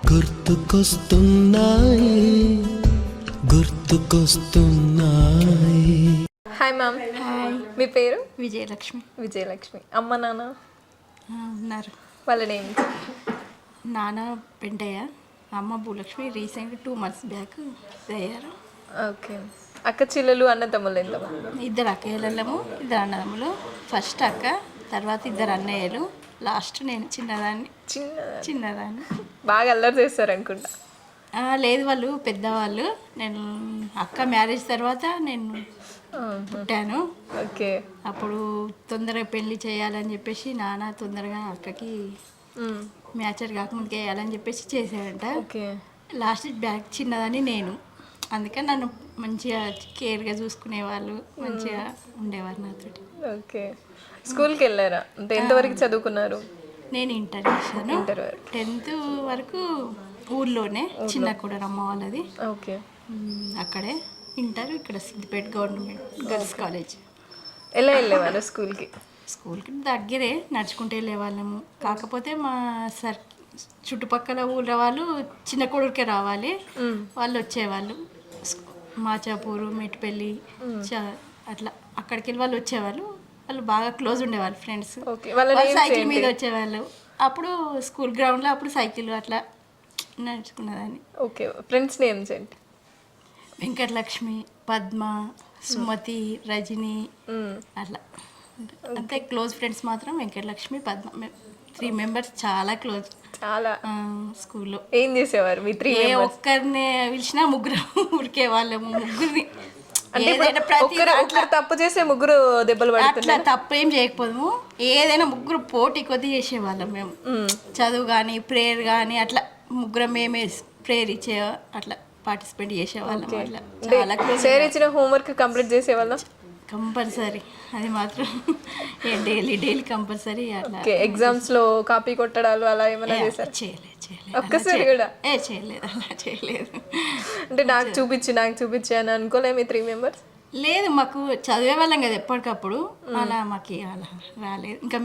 గుర్తుకొస్తున్నాయి గుర్తుకొస్తున్నాయి. Hi ma'am. Hi, మీ పేరు? విజయలక్ష్మి. విజయలక్ష్మి. అమ్మ నాన్న ఉన్నారు. వాళ్ళ నేమ్స్? నాన్న పెంటయ్య, అమ్మ భూలక్ష్మి. రీసెంట్ 2 months బ్యాక్ అయ్యారు. ఓకే. అక్క చెల్లెలు అన్నతమ్ములు ఎంతమంది? 2 అక్కయ్యలము, 2 అన్నదమ్ములు. ఫస్ట్ అక్క, తర్వాత 2 అన్నయ్యలు, లాస్ట్ నేను చిన్నదాన్ని. చిన్నదాన్ని. బాగా అల్లరి చేస్తారు అనుకుంటా. లేదు, వాళ్ళు పెద్దవాళ్ళు. నేను అక్క మ్యారేజ్ తర్వాత నేను పుట్టాను. ఓకే. అప్పుడు తొందరగా పెళ్లి చేయాలని చెప్పేసి నాన్న తొందరగా అక్కకి మ్యాచర్ కాకముందుకే వేయాలని చెప్పేసి చేశాడంట. ఓకే. లాస్ట్ బ్యాక్ చిన్నదని నేను, అందుకని నన్ను మంచిగా కేర్గా చూసుకునేవాళ్ళు, మంచిగా ఉండేవారు నాతో. ఓకే. స్కూల్కి వెళ్ళారా? అంటే ఎంతవరకు చదువుకున్నారు? నేను ఇంటర్ చేశాను. 10th వరకు ఊర్లోనే, చిన్న కూడా అమ్మ వాళ్ళది. ఓకే. అక్కడే ఇంటర్ ఇక్కడ సిద్దిపేట గవర్నమెంట్ గర్ల్స్ కాలేజ్. ఎలా వెళ్ళేవారు స్కూల్కి? స్కూల్కి దగ్గరే నడుచుకుంటూ వెళ్ళేవాళ్ళము. కాకపోతే మా చుట్టుపక్కల ఊళ్ళ వాళ్ళు చిన్న కొడుకే రావాలి, వాళ్ళు వచ్చేవాళ్ళు. మాచాపూరు, మెట్టిపల్లి, అట్లా అక్కడికి వెళ్ళి వాళ్ళు వచ్చేవాళ్ళు. వాళ్ళు బాగా క్లోజ్ ఉండేవాళ్ళు ఫ్రెండ్స్. సైకిల్ మీద వచ్చేవాళ్ళు. అప్పుడు స్కూల్ గ్రౌండ్లో అప్పుడు సైకిల్ అట్లా నడుచుకున్నదాన్ని. ఓకే. ఫ్రెండ్స్ నేమ్స్ ఏంటి? వెంకటలక్ష్మి, పద్మ, సుమతి, రజని, అట్లా. అంతే క్లోజ్ ఫ్రెండ్స్ మాత్రం వెంకటలక్ష్మి, పద్మ. 3 members చాలా క్లోజ్. చాలా. స్కూల్లో ఏం చేసేవారు మీ 3 members? ఒక్కరిని పిలిచినా ముగ్గురు ఉరికే వాళ్ళము. ముగ్గురిని తప్పు చేసే ముగ్గురు దెబ్బలు పడుతున్నారు. అట్లా తప్పు ఏం చేయకపోదాము, ఏదైనా ముగ్గురు పోటీ కొద్ది చేసేవాళ్ళం మేము. చదువు కానీ ప్రేయర్ కానీ అట్లా ముగ్గురం మేమే ప్రేయర్ ఇచ్చే అట్లా పార్టిసిపేట్ చేసేవాళ్ళం. అట్లా చాలా క్లోజ్. షేర్ ఇచ్చిన హోంవర్క్ కంప్లీట్ చేసేవాళ్ళం కంపల్సరీ. అది మాత్రం డైలీ కంపల్సరీ. అట్లా ఎగ్జామ్స్ లో కాపీ కొట్టడాలు అలా ఏమైనా చేశారు? చేయలేదు. ఒక్కసారి కూడా చేయలేదు, అలా చేయలేదు. అంటే నాకు చూపించి అని అనుకోలే మీ 3 members? లేదు, మాకు చదివే వాళ్ళం కదా ఎప్పటికప్పుడు, అలా మాకు అలా రాలేదు. ఇంకా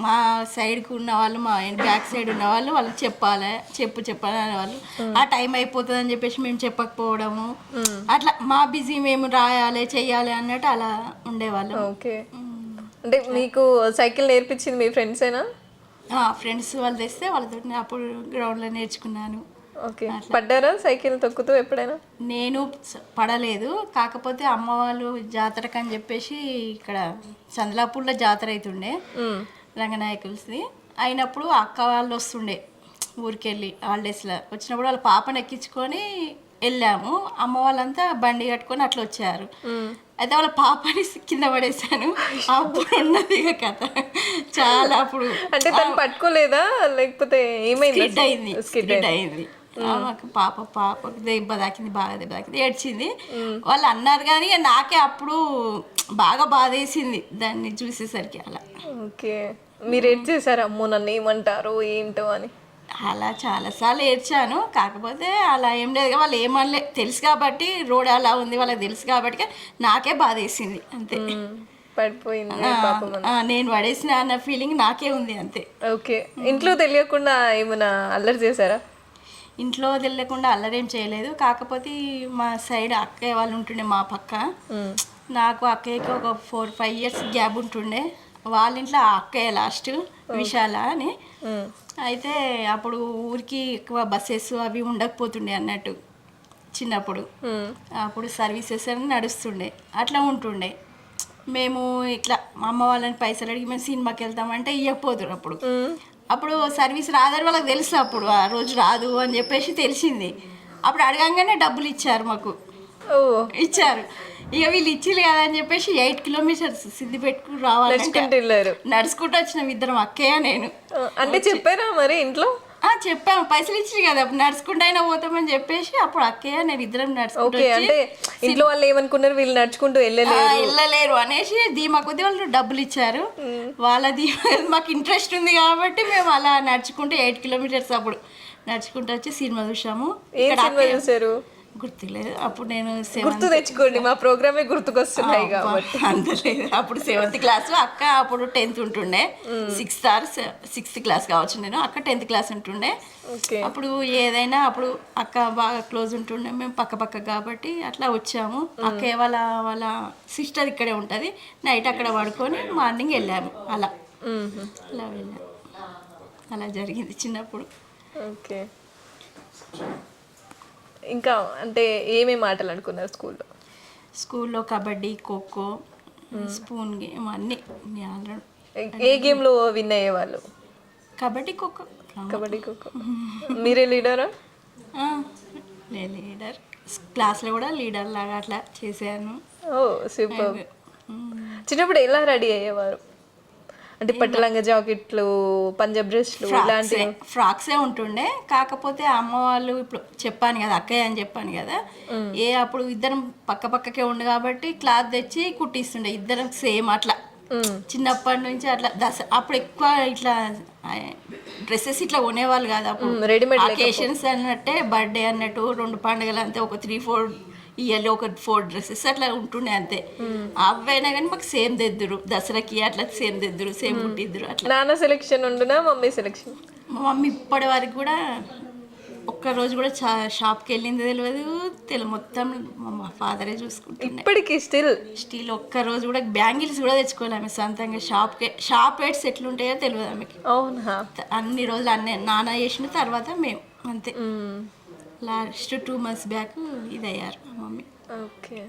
మా సైడ్కి ఉన్న వాళ్ళు, మా బ్యాక్ సైడ్ ఉన్న వాళ్ళు వాళ్ళకి చెప్పాలి అనేవాళ్ళు. ఆ టైం అయిపోతుంది అని చెప్పేసి మేము చెప్పకపోవడము, అట్లా మా బిజీ మేము రాయాలి చెయ్యాలి అన్నట్టు అలా ఉండేవాళ్ళం. ఓకే. అంటే మీకు సైకిల్ నేర్పించింది మీ ఫ్రెండ్సేనా? ఫ్రెండ్స్ వాళ్ళు తెస్తే వాళ్ళతో అప్పుడు గ్రౌండ్లో నేర్చుకున్నాను. ఓకే. పడ్డారా సైకిల్ తొక్కుతూ ఎప్పుడైనా? నేను పడలేదు. కాకపోతే అమ్మ వాళ్ళు జాతరకు అని చెప్పేసి ఇక్కడ చంద్లాపూర్లో జాతర అవుతుండే, రంగనాయకులది అయినప్పుడు అక్క వాళ్ళు వస్తుండే ఊరికెళ్ళి హాలిడేస్లో. వచ్చినప్పుడు వాళ్ళ పాపను ఎక్కించుకొని వెళ్ళాము. అమ్మ వాళ్ళంతా బండి కట్టుకొని అట్లా వచ్చారు. అయితే వాళ్ళ పాపని కింద పడేసాను. అప్పుడు ఉన్నది కథ చాలా. అప్పుడు అంటే తను పట్టుకోలేదా లేకపోతే ఏమైంది? స్కిడ్ అయింది. పాపకు దెబ్బ తాకింది, బాగా దెబ్బ తాకింది, ఏడ్చింది. వాళ్ళు అన్నారు కానీ నాకే అప్పుడు బాగా బాధ వేసింది దాన్ని చూసేసరికి. అలా. ఓకే. మీరు ఏడ్చేసారు, అమ్మో నన్ను ఏమంటారో ఏంటో అని? అలా చాలాసార్లు ఏడ్చాను. కాకపోతే అలా ఏం లేదు, వాళ్ళు ఏమనలే. తెలుసు కాబట్టి రోడ్ అలా ఉంది, వాళ్ళకి తెలుసు కాబట్టి నాకే బాధ వేసింది అంతే. పడిపోయింది, నేను పడేసిన అన్న ఫీలింగ్ నాకే ఉంది అంతే. ఓకే. ఇంట్లో తెలియకుండా ఏమైనా అల్లరి చేశారా? ఇంట్లో తెలియకుండా అల్లరేం చేయలేదు. కాకపోతే మా సైడ్ అక్కయ్య వాళ్ళు ఉంటుండే మా పక్క. నాకు అక్కయ్యకి ఒక 4-5 years గ్యాప్ ఉంటుండే. వాళ్ళ ఇంట్లో ఆ అక్కయ్య లాస్ట్, విశాల అని. అయితే అప్పుడు ఊరికి ఎక్కువ బస్సెస్ అవి ఉండకపోతుండే అన్నట్టు చిన్నప్పుడు. అప్పుడు సర్వీసెస్ అని నడుస్తుండే, అట్లా ఉంటుండే. మేము ఇట్లా మా అమ్మ వాళ్ళని పైసలు అడిగి మేము సినిమాకి వెళ్తామంటే ఇవ్వకపోతురు. అప్పుడు సర్వీస్ రాదని వాళ్ళకి తెలుసు. అప్పుడు ఆ రోజు రాదు అని చెప్పేసి తెలిసింది. అప్పుడు అడగంగానే డబ్బులు ఇచ్చారు మాకు. ఇచ్చారు. ఇక వీళ్ళు ఇచ్చిలు కదా అని చెప్పేసి 8 kilometers సిద్దిపేటకు రావాలంటే నడుచుకుంటూ వచ్చినాం ఇద్దరం, అక్కయ్య నేను. అంటే చెప్పారా మరి ఇంట్లో? చెప్పాము, పైసలు ఇచ్చి కదా అప్పుడు నడుచుకుంటూ అయినా పోతామని చెప్పేసి. అప్పుడు అక్కయ్య నేను ఇద్దరం నడుచుకుంటూ. అంటే ఇంట్లో వాళ్ళు ఏమనుకున్నారు, వీళ్ళు నడుచుకుంటూ వెళ్ళలేరు అనేసి ధీమా కొద్ది వాళ్ళు డబ్బులు ఇచ్చారు. వాళ్ళ ధీమా మాకు ఇంట్రెస్ట్ ఉంది కాబట్టి మేము అలా నడుచుకుంటూ 8 kilometers అప్పుడు నడుచుకుంటూ వచ్చి సినిమా చూసాము. గుర్తులేదు. అప్పుడు నేను గుర్తు తెచ్చుకోండి, మా ప్రోగ్రామే గుర్తుకొస్తున్నాయి కాబట్టి. అంత లేదు. అప్పుడు 7th క్లాస్, అక్క అప్పుడు 10th ఉంటుండే. 6th క్లాస్ కావచ్చు. నేను అక్క 10th క్లాస్ ఉంటుండే. అప్పుడు ఏదైనా అప్పుడు అక్క బాగా క్లోజ్ ఉంటుండే, మేము పక్క కాబట్టి అట్లా వచ్చాము. అక్క వాళ్ళ సిస్టర్ ఇక్కడే ఉంటుంది. నైట్ అక్కడ పడుకొని మార్నింగ్ వెళ్ళాము. అలా వెళ్ళాము. అలా జరిగింది చిన్నప్పుడు. ఓకే. ఇంకా అంటే ఏమేమి ఆటలు అనుకున్నారు స్కూల్లో? కబడ్డీ, ఖోఖో, స్పూన్ గేమ్ అన్నీ. ఏ గేమ్లో విన్ అయ్యేవాళ్ళు? కబడ్డీ, ఖోఖో. మీరే లీడరా? లీడర్. క్లాస్లో కూడా లీడర్ లాగా అట్లా చేశాను. ఓ సూపర్. చిన్నప్పుడు ఎలా రెడీ అయ్యేవారు? అంటే పట్టులంగా జాకెట్లు, పంజాబ్ డ్రెస్లు ఇలాంటివి? ఫ్రాక్సే ఉంటుండే. కాకపోతే అమ్మ వాళ్ళు ఇప్పుడు చెప్పాను కదా, అక్కయ్య అని చెప్పాను కదా, అప్పుడు ఇద్దరం పక్కకే ఉండు కాబట్టి క్లాత్ తెచ్చి కుట్టిస్తుండే ఇద్దరం సేమ్ అట్లా. చిన్నప్పటి నుంచి అట్లా అప్పుడు ఎక్కువ ఇట్లా డ్రెస్సెస్ ఇట్లా కొనేవాళ్ళు కాదు. అప్పుడు రెడీమేడ్ అకేషన్స్ అన్నట్టే, బర్త్డే అన్నట్టు 2 పండుగలు అంతే, ఒక 3-4 ఇయర్లీ ఒక 4 డ్రెస్సెస్ అట్లా ఉంటుండే అంతే. అవైనా కానీ మాకు సేమ్ తెద్దురు, దసరాకి అట్లా సేమ్ తెద్దురు, సేమ్ కుట్టిద్దురు అట్లా. నాన్న సెలెక్షన్ ఉండునా మమ్మీ సెలెక్షన్? మా మమ్మీ ఇప్పటి వరకు కూడా ఒక్కరోజు కూడా షాప్కి వెళ్ళింది తెలియదు. మొత్తం మా ఫాదరే చూసుకుంటుండే ఇప్పటికి. స్టిల్ ఒక్కరోజు కూడా బ్యాంగిల్స్ కూడా తెచ్చుకోవాలి ఆమె సొంతంగా. షాప్ రేట్స్ ఎట్లుంటాయో తెలియదు ఆమెకి. అవునా? అన్ని రోజులు నాన్న చేసిన తర్వాత మేము అంతే. లాస్ట్ 2 months బ్యాక్ ఇది అయ్యారు మా మమ్మీ. ఓకే.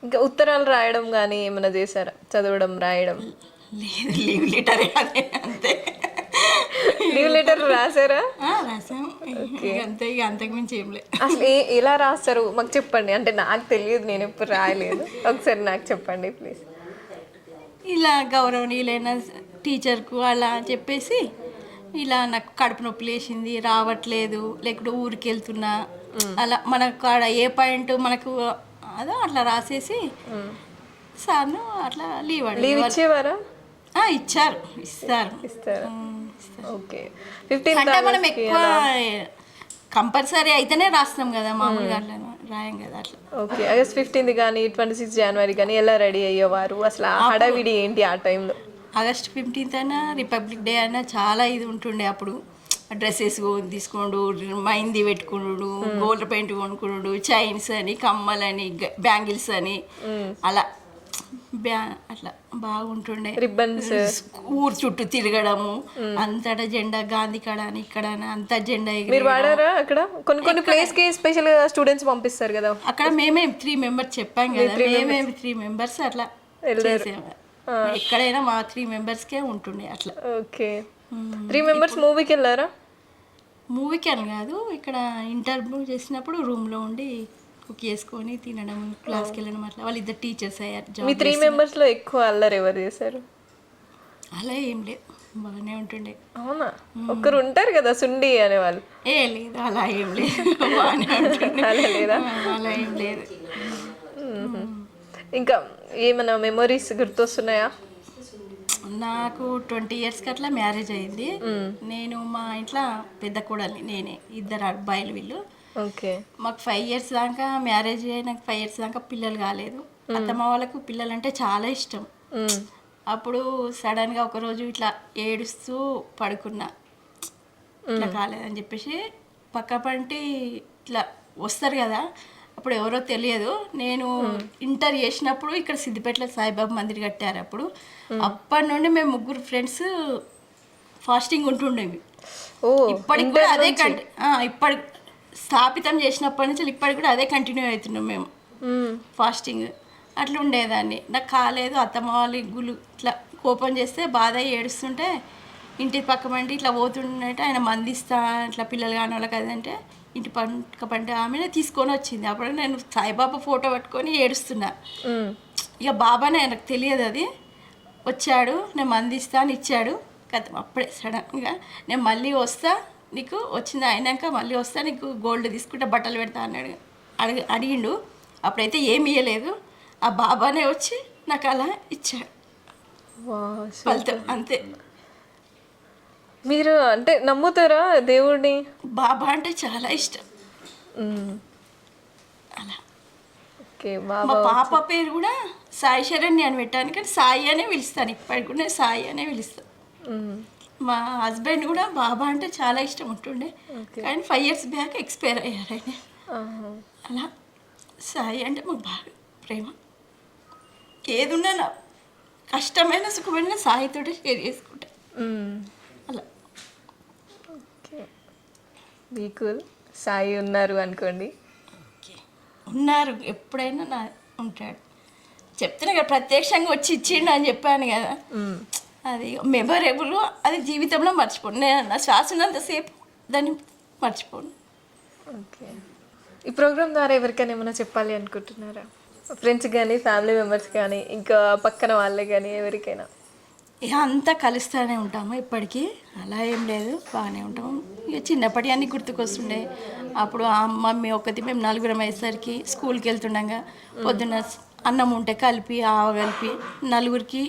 ఇంకా ఉత్తరాలు రాయడం కానీ ఏమైనా చేశారా? చదవడం, రాయడం? లేదు, లీవ్ లెటర్ అదే అంతే. Leave letter రాసారా? రాసాము అంతే. ఇక అంతకు మించి ఏం లేదు. అసలు ఎలా రాస్తారు మాకు చెప్పండి. అంటే నాకు తెలియదు, నేను ఎప్పుడు రాయలేదు. ఒకసారి నాకు చెప్పండి ప్లీజ్. ఇలా గౌరవనీయులైన టీచర్కు అలా చెప్పేసి, ఇలా నాకు కడుపు నొప్పి లేచింది, రావట్లేదు, లేకుంటే ఊరికి వెళ్తున్నా, అలా మనకు కాడ ఏ పాయింట్ మనకు అదో అట్లా రాసేసి సార్ను అట్లా లీవ్ ఇచ్చేవారా? ఇస్తారు. ఓకే. అంటే మనం ఎక్కువ కంపల్సరీ అయితేనే రాస్తాం కదా, మామూలుగా అట్లా రాయం కదా అట్లా. ఓకే. August 15th కానీ 26 January కానీ ఎలా రెడీ అయ్యేవారు? అసలు ఆ హడావిడి ఏంటి ఆ టైంలో? August 15th అయినా, రిపబ్లిక్ డే అయినా చాలా ఇది ఉంటుండే. అప్పుడు డ్రెస్సెస్ తీసుకోండు, మైంది పెట్టుకున్నాడు, గోల్డ్ పెయింట్ కొనుక్కున్నాడు, చైన్స్ అని, కమ్మలని, బ్యాంగిల్స్ అని, అలా అట్లా బాగుంటుండే. రిబ్బన్స్, ఊరు చుట్టూ తిరగడము, అంతటా జెండా, గాంధీ కాడ అని ఇక్కడ అంతా జెండా. మీరు వాడారా అక్కడ? కొన్ని ప్లేస్ కి స్పెషల్ గా స్టూడెంట్స్ పంపిస్తారు కదా, అక్కడ మేమే 3 members చెప్పాం కదా, మేమే 3 members అట్లా చేసాము. ఎక్కడైనా మా 3 membersకే ఉంటుండే అట్లా. ఓకే. 3 members మూవీకి వెళ్ళారా? మూవీకి అని కాదు, ఇక్కడ ఇంటర్వ్యూ చేసినప్పుడు రూమ్లో ఉండి కుక్ చేసుకొని తినడం, క్లాస్కి వెళ్ళడం అట్లా. వాళ్ళు ఇద్దరు టీచర్స్ అయ్యారు. మీ 3 members లో ఎక్కువ అల్లరి ఎవరు చేశారు? అలా ఏం లేదు, బాగానే ఉంటుండే. అవునా? ఒకరు ఉంటారు కదా సుండి అనేవాళ్ళు. లేదు, అలా ఏం లేదు, బాగానే ఉంటుండే. అలా లేదా? అలా ఏం లేదు. ఇంకా ఏమైనా మెమరీస్ గుర్తొస్తున్నాయా? నాకు 20 yearsకి అట్లా మ్యారేజ్ అయింది. నేను మా ఇంట్లో పెద్ద కోడలి, నేనే, 2 అబ్బాయిలు వీళ్ళు. ఓకే. మాకు 5 years దాకా మ్యారేజ్ అయ్యి, నాకు 5 years దాకా పిల్లలు కాలేదు. అత్తమ్మ వాళ్ళకు పిల్లలు అంటే చాలా ఇష్టం. అప్పుడు సడన్గా ఒకరోజు ఇట్లా ఏడుస్తూ పడుకున్నా, ఇట్లా కాలేదని చెప్పేసి. పక్క పంటి ఇట్లా వస్తారు కదా, అప్పుడు ఎవరో తెలియదు. నేను ఇంటర్ చేసినప్పుడు ఇక్కడ సిద్దిపేటలో సాయిబాబా మందిర్ కట్టారు. అప్పటి నుండి మేము 3 ఫ్రెండ్స్ ఫాస్టింగ్ ఉంటుండేవి. ఇప్పటికి కూడా అదే ఇప్పటి స్థాపితం చేసినప్పటి నుంచి ఇప్పటికి కూడా అదే కంటిన్యూ అవుతున్నాం మేము ఫాస్టింగ్. అట్లా ఉండేదాన్ని. నాకు కాలేదు. అత్తమ్మ వాళ్ళు గుళ్ళు ఇట్లా కోపం చేస్తే బాధ ఏడుస్తుంటే ఇంటి పక్క పండి ఇట్లా పోతుండే, ఆయన మందిస్తా ఇట్లా పిల్లలు కాని వాళ్ళకి అదంటే ఇంటి పక్క పంట ఆమెనే తీసుకొని వచ్చింది. అప్పుడు నేను సాయిబాబా ఫోటో పట్టుకొని ఏడుస్తున్నా. ఇక బాబానే, నాకు తెలియదు అది. వచ్చాడు, నేను మందిస్తా అని ఇచ్చాడు. అప్పుడే సడన్గా నేను మళ్ళీ వస్తా, నీకు వచ్చింది అయినాక మళ్ళీ వస్తా, నీకు గోల్డ్ తీసుకుంటే బట్టలు పెడతా అన్నాడు. అడిగిండు. అప్పుడైతే ఏమి ఇవ్వలేదు. ఆ బాబానే వచ్చి నాకు అలా ఇచ్చాడు ఫలితం, అంతే. మీరు అంటే నమ్ముతారా దేవుడిని? బాబా అంటే చాలా ఇష్టం. అలా. ఓకే మా బాబా పాప పేరు కూడా సాయి శరణ్య అని పెట్టాను, కానీ సాయి అనే పిలుస్తాను, ఇప్పటికి కూడా నేను సాయి అనే పిలుస్తాను. మా హస్బెండ్ కూడా బాబా అంటే చాలా ఇష్టం ఉంటుండే, కానీ 5 years బ్యాక్ ఎక్స్పైర్ అయ్యారు ఆయన. అలా సాయి అంటే మాకు బాగా ప్రేమ. ఏదున్నా నా కష్టమైన సుఖమైన సాయితోటి షేర్ చేసుకుంటా. అలా ఓకే మీకు సాయి ఉన్నారు అనుకోండి. ఉన్నారు, ఎప్పుడైనా నా ఉంటాడు. చెప్తున్నా కదా, ప్రత్యక్షంగా వచ్చి ఇచ్చిండు అని చెప్పాను కదా, అది మెమొరబుల్, అది జీవితంలో మర్చిపోను. నేను నా శ్వాస ఉన్నంతసేపు దాన్ని మర్చిపోను. ఓకే ఈ ప్రోగ్రామ్ ద్వారా ఎవరికైనా ఏమైనా చెప్పాలి అనుకుంటున్నారా? ఫ్రెండ్స్ కానీ ఫ్యామిలీ మెంబర్స్ కానీ ఇంకా పక్కన వాళ్ళే కానీ ఎవరికైనా? ఇక అంతా కలుస్తూనే ఉంటాము ఇప్పటికీ, అలా ఏం లేదు, బాగానే ఉంటాము. ఇక చిన్నప్పటి అన్నీ గుర్తుకొస్తుండే. అప్పుడు ఆ మమ్మీ ఒకటి, మేము 4 అయ్యేసరికి స్కూల్కి వెళ్తుండగా పొద్దున్న అన్నం ఉంటే కలిపి కలిపి 4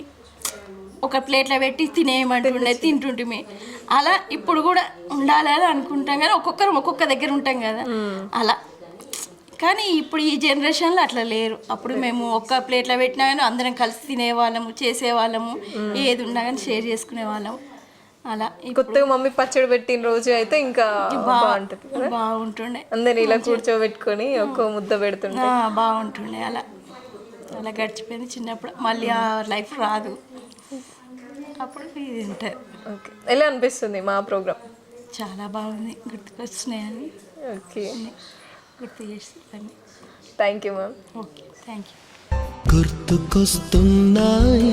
ఒక ప్లేట్లో పెట్టి తినేయమంటుండే, తింటుంటే. అలా ఇప్పుడు కూడా ఉండాలని అనుకుంటాం కదా, ఒక్కొక్కరు ఒక్కొక్క దగ్గర ఉంటాం కదా అలా. కానీ ఇప్పుడు ఈ జనరేషన్లో అట్లా లేరు. అప్పుడు మేము ఒక్క ప్లేట్లో పెట్టినా కానీ అందరం కలిసి తినేవాళ్ళము, చేసేవాళ్ళము, ఏది ఉన్నా కానీ షేర్ చేసుకునే వాళ్ళము. అలా కొత్తగా మమ్మీ పచ్చడి పెట్టిన రోజు అయితే ఇంకా బాగుంటుంది, బాగుంటుండే. అందరు ఇలా కూర్చోబెట్టుకొని ఒక్కో ముద్ద పెడుతుండే, బాగుంటుండే. అలా అలా గడిచిపోయింది చిన్నప్పుడు. మళ్ళీ ఆ లైఫ్ రాదు, అప్పుడు ఇది ఉంటుంది. ఓకే ఎలా అనిపిస్తుంది మా ప్రోగ్రామ్? చాలా బాగుంది, గుర్తుకొచ్చినాయని ఓకే గుర్తు చేస్తాను. Thank you ma'am. Okay, thank you. గుర్తుకొస్తున్నాయి